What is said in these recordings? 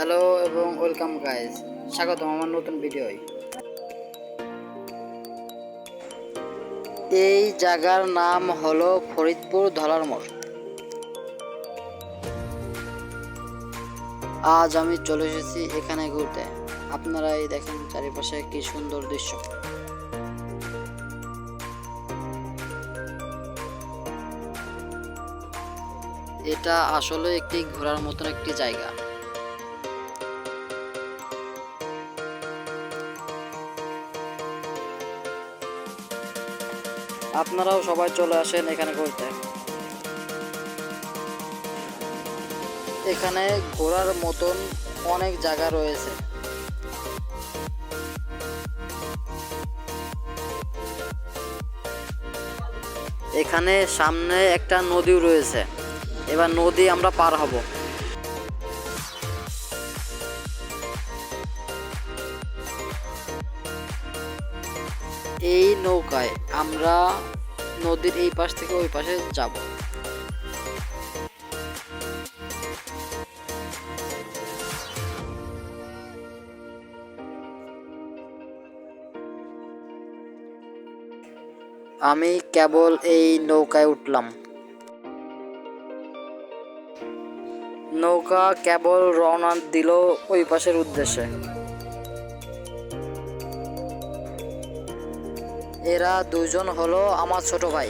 Hello এবং welcome guys, স্বাগতম আমার নতুন ভিডিওয়। এই জায়গার নাম হলো ফরিদপুর ধলার মোড়। আজ আমি চলে এসেছি এখানে ঘুরতে। আপনারা এই দেখেন চারিপাশে কি সুন্দর দৃশ্য। এটা আসলে একটি ঘোরার মতন একটি জায়গা। আপনারাও সবাই চলে আসেন এখানে ঘুরতে। এখানে ঘোরার মতন অনেক জায়গা রয়েছে। এখানে সামনে একটা নদীও রয়েছে, এবার নদী আমরা পার হব। এই নৌকায় আমরা নদীর এই পাশ থেকে ওই পাশে যাব। আমি কেবল এই নৌকায় উঠলাম। নৌকা কেবল রওনা দিল ওই পাশের উদ্দেশ্যে। এরা দুজন হলো আমার ছোট ভাই।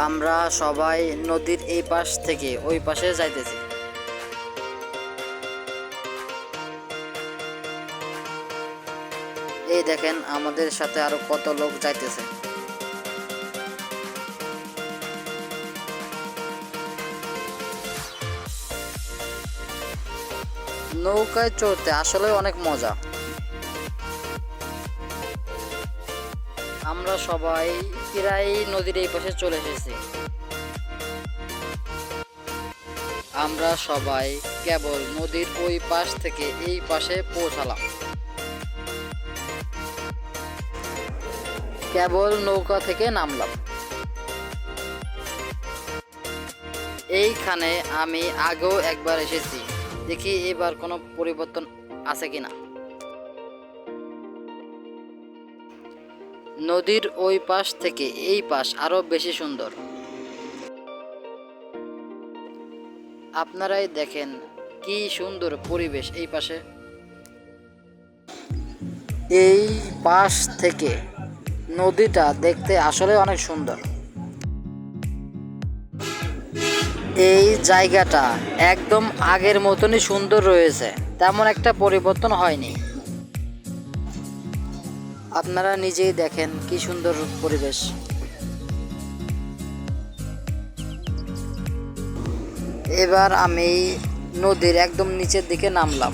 আমরা সবাই নদীর এই পাশ থেকে ওই পাশে যাইতেছি। এই দেখেন আমাদের সাথে আরো কত লোক যাইতেছে। নৌকায় চড়তে আসলে অনেক মজা। আমরা সবাই প্রায় নদীর এই পাশে চলে এসেছি। আমরা সবাই কেবল নদীর ওই পাশ থেকে এই পাশে পৌঁছালাম। কেবল নৌকা থেকে নামলাম। এইখানে আমি আগেও একবার এসেছি, দেখি এবার কোনো পরিবর্তন আছে কিনা। নদীর ওই পাশ থেকে এই পাশ আরো বেশি সুন্দর। আপনারাই দেখেন কি সুন্দর পরিবেশ এই পাশে। এই পাশ থেকে নদীটা দেখতে আসলে অনেক সুন্দর। এই জায়গাটা একদম আগের মতনই সুন্দর রয়েছে, তেমন একটা পরিবর্তন হয়নি। আপনারা নিজেই দেখেন কি সুন্দর পরিবেশ। এবার আমি নদীর একদম নিচের দিকে নামলাম।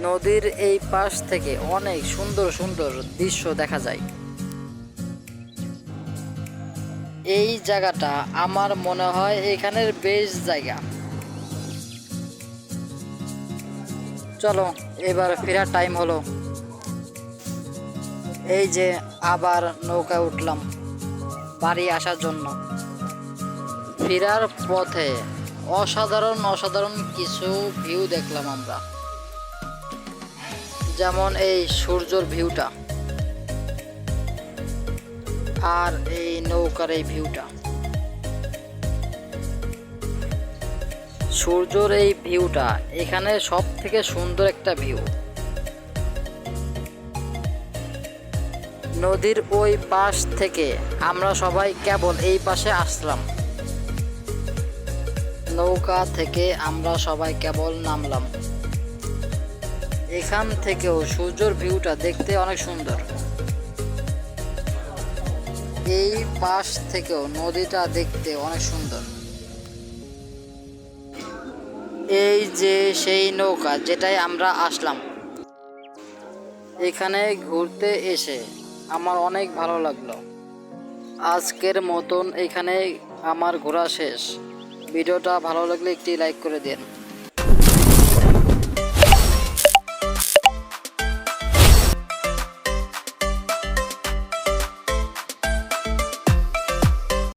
নদীর এই পাশ থেকে অনেক সুন্দর সুন্দর দৃশ্য দেখা যায়। এই জায়গাটা আমার মনে হয় এখানের বেশ জায়গা। চলো এবার ফেরার টাইম হলো। এই যে আবার নৌকায় উঠলাম বাড়ি আসার জন্য। ফেরার পথে অসাধারণ অসাধারণ কিছু ভিউ দেখলাম আমরা, যেমন এই সূর্যের ভিউটা আর এই নৌকার এই ভিউটা। সূর্যের এই ভিউটা এখানে সব থেকে সুন্দর একটা ভিউ। নদীর ওই পাশ থেকে আমরা সবাই কেবল এই পাশে আসলাম। নৌকা থেকে আমরা সবাই কেবল নামলাম। এখান থেকেও সূর্যের ভিউটা দেখতে অনেক সুন্দর। এই পাশ থেকেও নদীটা দেখতে অনেক সুন্দর। এই যে সেই নৌকা যেটাই আমরা আসলাম, এখানে ঘুরতে এসে আমার অনেক ভালো লাগলো। আজকের মতন এখানে আমার ঘোরা শেষ। ভিডিওটা ভালো লাগলে একটি লাইক করে দিন।